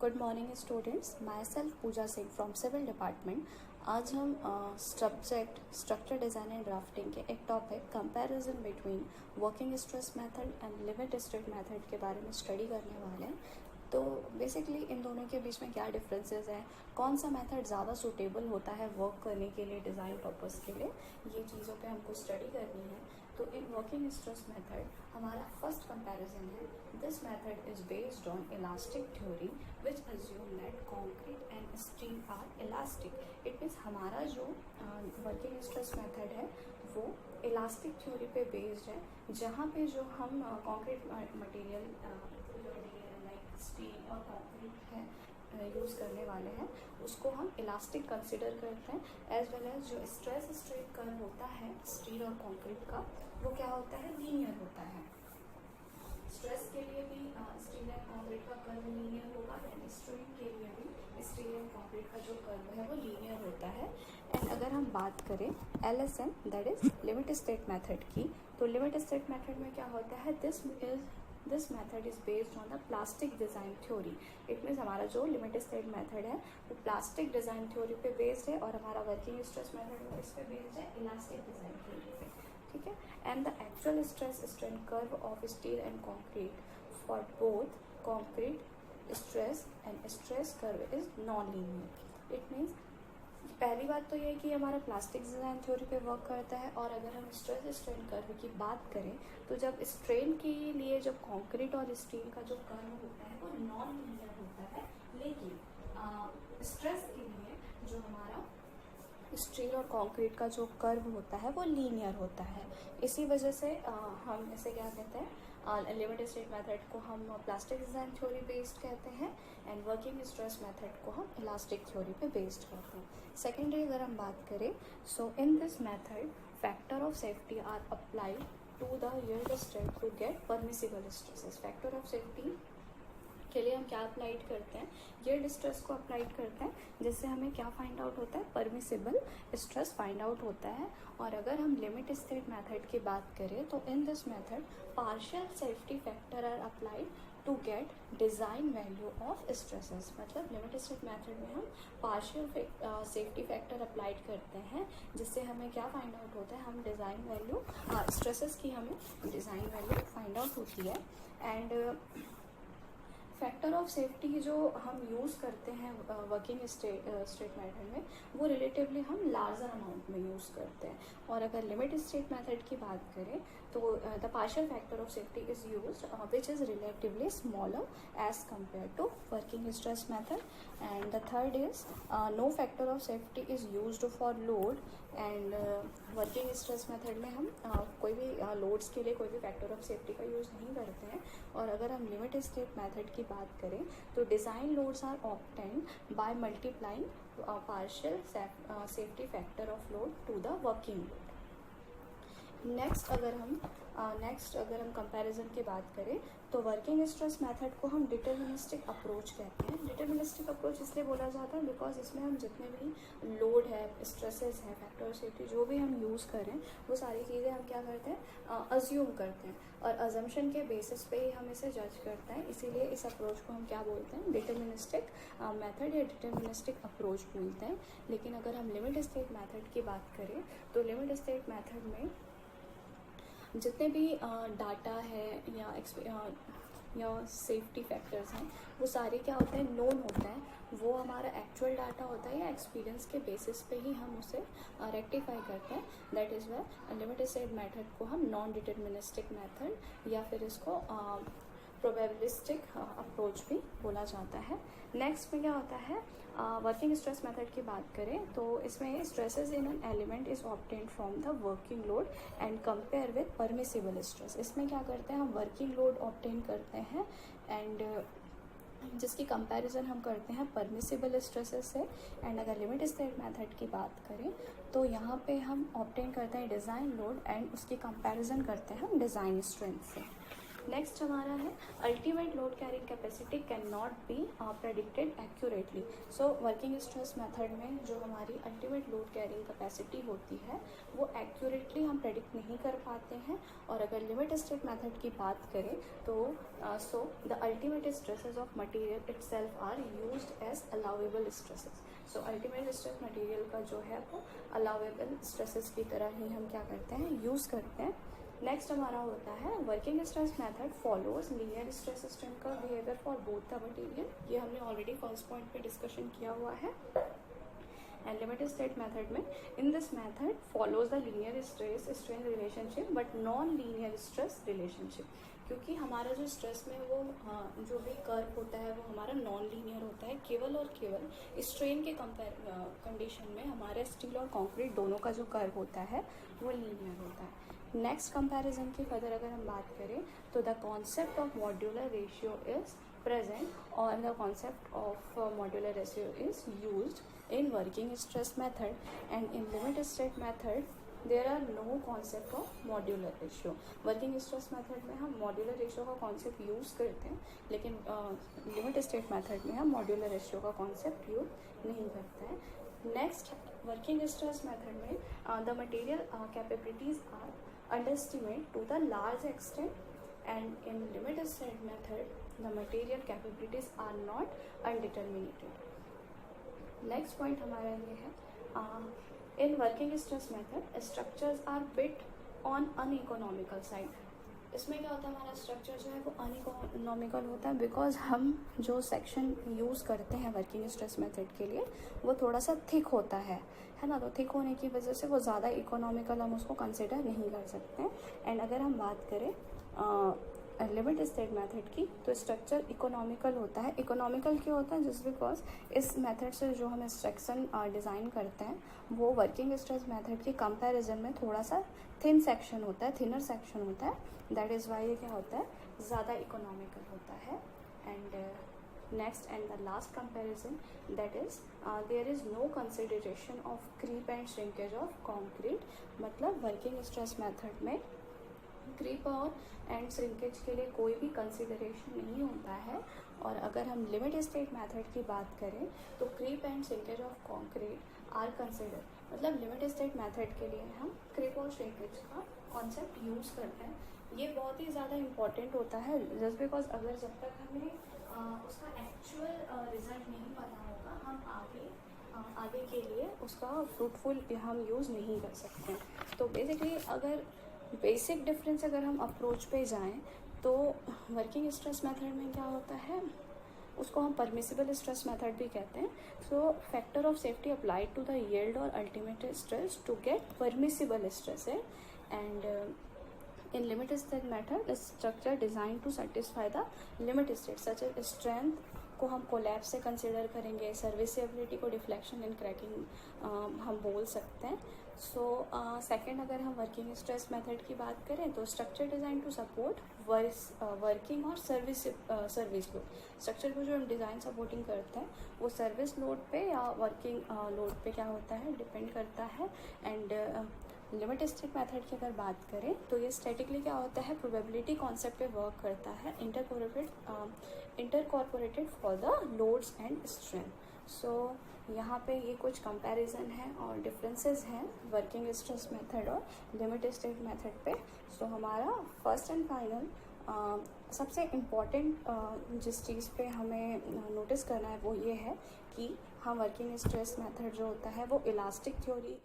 Good morning students, myself Pooja Singh from civil department. आज हम subject structure design and drafting के एक topic comparison between working stress method and limit state method के बारे में study करने वाले हैं। तो बेसिकली इन दोनों के बीच में क्या डिफरेंसेस हैं, कौन सा मेथड ज़्यादा सूटेबल होता है वर्क करने के लिए, डिज़ाइन पर्पस के लिए, ये चीज़ों पे हमको स्टडी करनी है। तो इन वर्किंग स्ट्रेस मेथड हमारा फर्स्ट कंपैरिजन है। This method is based on elastic theory which assume that concrete and steel are elastic. It means हमारा जो वर्किंग स्ट्रेस मेथड है वो इलास्टिक थ्योरी पे बेस्ड है, जहाँ पे जो हम कंक्रीट मटेरियल लाइक स्टील और कंक्रीट है यूज़ करने वाले हैं, उसको हम इलास्टिक कंसिडर करते हैं। एज वेल एज जो स्ट्रेस स्ट्रेन कर्व होता है स्टील और कंक्रीट का, वो क्या होता है, लीनियर होता है। स्ट्रेस के लिए भी स्टील एंड कंक्रीट का कर्व लीनियर होगा एंड स्ट्रेन के लिए भी स्टील एंड कंक्रीट का जो कर्व है वो लीनियर होता है। एंड अगर हम बात करें LSM that is limit state method की, तो लिमिट स्टेट मेथड में क्या होता है, this method is based on the plastic design theory. It means हमारा जो लिमिट स्टेट मेथड है वो प्लास्टिक डिज़ाइन थ्योरी पे बेस्ड है और हमारा वर्किंग स्ट्रेस मेथड वो इस पे बेस्ड है इलास्टिक डिज़ाइन थ्योरी पे, ठीक है। And the actual stress strain curve of steel and concrete for both concrete stress and stress curve is non linear. It means पहली बात तो ये है कि हमारा प्लास्टिक डिज़ाइन थ्योरी पे वर्क करता है। और अगर हम स्ट्रेस स्ट्रेन कर्व की बात करें तो जब स्ट्रेन के लिए जब कंक्रीट और स्टील का जो कर्व होता है वो नॉन लीनियर होता है, लेकिन स्ट्रेस के लिए जो हमारा स्टील और कंक्रीट का जो कर्व होता है वो लीनियर होता है। इसी वजह से हम इसे क्या कहते हैं, लिमिट स्टेट मेथड को हम प्लास्टिक डिज़ाइन थ्योरी बेस्ड कहते हैं एंड वर्किंग स्ट्रेस मेथड को हम इलास्टिक थ्योरी पे बेस्ड करते हैं। सेकेंडरी अगर हम बात करें, so in this method factor of safety are applied to the yield strength to get permissible stresses. Factor of safety के लिए हम क्या अप्लाइड करते हैं, यील्ड स्ट्रेस को अप्लाइड करते हैं, जिससे हमें क्या फाइंड आउट होता है, परमिसिबल स्ट्रेस फाइंड आउट होता है। और अगर हम लिमिट स्टेट मेथड की बात करें तो in this method partial safety factor are applied to get design value of stresses. मतलब लिमिट स्टेट मेथड में हम पार्शियल सेफ्टी फैक्टर अप्लाइड करते हैं, जिससे हमें क्या फाइंड आउट होता है, हम डिज़ाइन वैल्यू स्ट्रेसेस की हमें डिज़ाइन वैल्यू फाइंड आउट होती है। एंड फैक्टर ऑफ सेफ्टी जो हम यूज़ करते हैं वर्किंग स्टेट मेथड में वो रिलेटिवली हम लार्जर अमाउंट में यूज़ करते हैं। और अगर लिमिट स्टेट मेथड की बात करें तो the partial factor of safety is used which is relatively smaller as compare to working stress method. And the third is no factor of safety is used for load. And working stress method में हम कोई भी loads के लिए कोई भी factor of safety का use नहीं करते हैं। और अगर हम लिमिट स्टेट मेथड की बात करें तो design loads are obtained by multiplying partial safety factor of load to the working load. Next अगर हम कंपैरिजन की बात करें तो वर्किंग स्ट्रेस मेथड को हम डिटर्मिनिस्टिक अप्रोच कहते हैं। डिटर्मिनिस्टिक अप्रोच इसलिए बोला जाता है बिकॉज इसमें हम जितने भी लोड है, स्ट्रेसेस हैं, फैक्टर ऑफ सेफ्टी जो भी हम यूज़ करें वो सारी चीज़ें हम क्या करते हैं, अज्यूम करते हैं और अजम्पशन के बेसिस पे ही हम इसे जज करते हैं। इसीलिए इस अप्रोच को हम क्या बोलते हैं, डिटर्मिनिस्टिक मेथड या डिटर्मिनिस्टिक अप्रोच बोलते हैं। लेकिन अगर हम लिमिट स्टेट मेथड की बात करें तो लिमिट स्टेट मेथड में जितने भी डाटा है या सेफ्टी फैक्टर्स हैं वो सारे क्या होते हैं, नोन होता है। वो हमारा एक्चुअल डाटा होता है या एक्सपीरियंस के बेसिस पे ही हम उसे रेक्टिफाई करते हैं। That is why limit state method को हम नॉन डिटर्मिनिस्टिक मेथड या फिर इसको प्रोबेबिलिस्टिक अप्रोच भी बोला जाता है। नेक्स्ट में क्या होता है, वर्किंग स्ट्रेस मेथड की बात करें तो इसमें stresses in an element is obtained from the working load and compare with permissible stress. इसमें क्या करते हैं, हम वर्किंग लोड ऑब्टेन करते हैं एंड जिसकी कंपैरिजन हम करते हैं परमिसिबल स्ट्रेसेस से। एंड अगर लिमिट स्टेट मेथड की बात करें तो यहाँ पे हम ऑब्टेन करते हैं डिज़ाइन लोड एंड उसकी कंपैरिजन करते हैं हम डिज़ाइन स्ट्रेंथ से। नेक्स्ट हमारा है ultimate load carrying capacity can not be predicted accurately. So working stress method में जो हमारी अल्टीमेट लोड कैरिंग कैपेसिटी होती है वो एक्यूरेटली हम प्रेडिक्ट नहीं कर पाते हैं। और अगर लिमिट स्टेट मेथड की बात करें तो so the ultimate stresses of material itself are used as allowable stresses. So ultimate stress material का जो है वो अलाउएबल स्ट्रेसेस की तरह ही हम क्या करते हैं, यूज़ करते हैं। नेक्स्ट हमारा होता है working stress method follows linear stress system का behaviour for both the material. ये हमने ऑलरेडी फर्स्ट पॉइंट पे डिस्कशन किया हुआ है। एंड लिमिटेड स्टेट मेथड में in this method follows the linear stress strain relationship but non linear stress relationship, क्योंकि हमारा जो स्ट्रेस में वो जो भी कर्व होता है वो हमारा नॉन लीनियर होता है। केवल और केवल स्ट्रेन के कंडीशन में हमारे स्टील और कंक्रीट दोनों का जो कर्व होता है वो लीनियर होता है। नेक्स्ट कंपैरिजन की फर्दर अगर हम बात करें तो the concept of modular ratio is present और the concept of modular ratio is used in working stress method and in limit state method there are no concept of modular ratio. Working stress method में हम modular ratio का concept use करते हैं, लेकिन limit state method में हम modular ratio का concept use नहीं करते हैं। नेक्स्ट वर्किंग स्ट्रेस मेथड में the material capabilities are underestimate to the large extent, and in limit state method the material capabilities are not undetermined. Next point हमारा ये है in working stress method structures are bit on uneconomical side। इसमें क्या होता है, हमारा structure जो है वो अनइकोनॉमिकल होता है बिकॉज हम जो सेक्शन यूज़ करते हैं वर्किंग स्ट्रेस मेथड के लिए वो थोड़ा सा थिक होता है ना। तो थिक होने की वजह से वो ज़्यादा इकोनॉमिकल हम उसको कंसिडर नहीं कर सकते हैं। एंड अगर हम बात करें लिमिट स्टेट मेथड की तो स्ट्रक्चर इकोनॉमिकल होता है। इकोनॉमिकल क्यों होता है, जस्ट बिकॉज इस मेथड से जो हम सेक्शन डिज़ाइन करते हैं वो वर्किंग स्ट्रेस मेथड के कंपैरिजन में थोड़ा सा थिन सेक्शन होता है, थिनर सेक्शन होता है। दैट इज़ वाई ये क्या होता है, ज़्यादा इकोनॉमिकल होता है। And next and the last comparison that is there is no consideration of creep and shrinkage of concrete. मतलब वर्किंग स्ट्रेस मेथड में क्रीप और एंड श्रिंकेज के लिए कोई भी कंसिडरेशन नहीं होता है। और अगर हम लिमिट स्टेट मेथड की बात करें तो creep and shrinkage of concrete are consider. मतलब लिमिट स्टेट मेथड के लिए हम क्रीप और श्रिंकेज का कॉन्सेप्ट यूज़ करते हैं। ये बहुत ही ज़्यादा इम्पॉर्टेंट होता है जस्ट बिकॉज अगर जब तक हमें उसका एक्चुअल रिजल्ट नहीं पता होगा हम आगे के लिए उसका फ्रूटफुल हम यूज़ नहीं कर सकते। तो बेसिकली अगर बेसिक डिफरेंस अगर हम अप्रोच पे जाएं तो वर्किंग स्ट्रेस मेथड में क्या होता है, उसको हम परमिसिबल स्ट्रेस मेथड भी कहते हैं। So factor of safety applied to the yield और ultimate stress to get permissible stress है। And in limit state method the structure designed to satisfy the limit state such as strength को हम collapse से consider करेंगे, serviceability को deflection and cracking हम बोल सकते हैं। सो सेकंड अगर हम वर्किंग स्ट्रेस मेथड की बात करें तो structure design to support working और सर्विस लोड। स्ट्रक्चर को जो हम डिज़ाइन सपोर्टिंग करते हैं वो सर्विस लोड पे या वर्किंग लोड पे क्या होता है, डिपेंड करता है। एंड लिमिट स्टेट मेथड की अगर बात करें तो ये स्टैटिकली क्या होता है, प्रोबेबिलिटी कॉन्सेप्ट पे वर्क करता है, intercorporated for the loads and strength. So यहाँ पे ये कुछ कंपैरिजन है और डिफरेंसेस हैं वर्किंग स्ट्रेस मेथड और लिमिट स्टेट मेथड पे। सो हमारा फर्स्ट एंड फाइनल सबसे इम्पॉर्टेंट जिस चीज़ पे हमें नोटिस करना है वो ये है कि हम वर्किंग स्ट्रेस मेथड जो होता है वो इलास्टिक थ्योरी